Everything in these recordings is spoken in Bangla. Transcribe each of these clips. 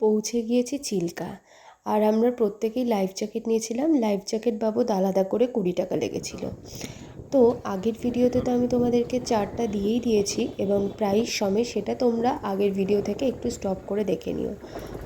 পৌঁছে গিয়েছি চিল্কা। আর আমরা প্রত্যেকেই লাইফ জ্যাকেট নিয়েছিলাম। লাইফ জ্যাকেট বাবদ আলাদা করে 20 টাকা লেগেছিল। তো আগের ভিডিওতে তো আমি তোমাদেরকে চার্টটা দিয়েই দিয়েছি এবং প্রাইস সমেত, সেটা তোমরা আগের ভিডিও থেকে একটু স্টপ করে দেখে নিও।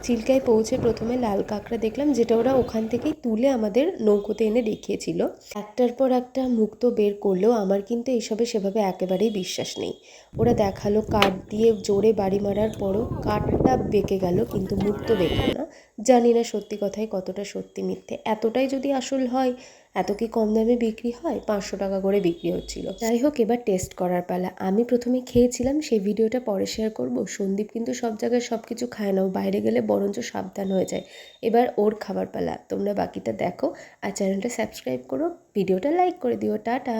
চিল্কায় পৌঁছে প্রথমে লাল কাঁকড়া দেখলাম, যেটা ওরা ওখান থেকেই তুলে আমাদের নৌকোতে এনে দেখিয়েছিল। একটার পর একটা মুক্তো বের করলেও আমার কিন্তু এইসবে সেভাবে একেবারেই বিশ্বাস নেই। ওরা দেখালো কাঠ দিয়ে জোরে বাড়ি মারার পরও কাঠটা বেঁকে গেল, কিন্তু মুক্তো বেঁকলো না। জানি না সত্যি কথাই কতটা সত্যি মিথ্যে। এতটাই যদি আসল হয়, এত কি কম দামে বিক্রি হয়? 500 টাকা করে বিক্রি হচ্ছিল। যাই হোক, এবার টেস্ট করার পালা। আমি প্রথমে খেয়েছিলাম, সেই ভিডিওটা পরে শেয়ার করব। সন্দীপ কিন্তু সব জায়গায় সব কিছু খায় না, ও বাইরে গেলে বরঞ্চ সাবধান হয়ে যায়। এবার ওর খাবার পালা। তোমরা বাকিটা দেখো আর চ্যানেলটা সাবস্ক্রাইব করো, ভিডিওটা লাইক করে দিও। টাটা।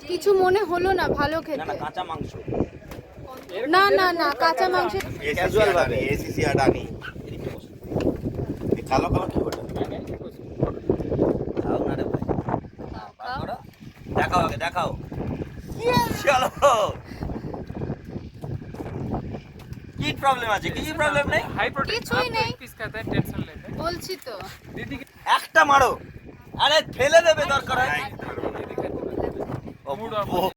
কিছু মনে হলো না, ভালো খেতে। কাঁচা মাংস না না না, কাঁচা মাংস ক্যাজুয়াল ভাবে এসিসি আডানি কালো কালো কি ওটা খাও না রে ভাই, দেখাও আগে দেখাও। চলো, কি প্রবলেম আছে? কি প্রবলেম নেই, हाई प्रोटीन কিছুই নেই, पीस खाता है, टेंशन लेते हैं বলছি তো। दीदी की একটা মারো, আরে ফেলে দেবে দরকার হয়। ये दिखाते हैं। ও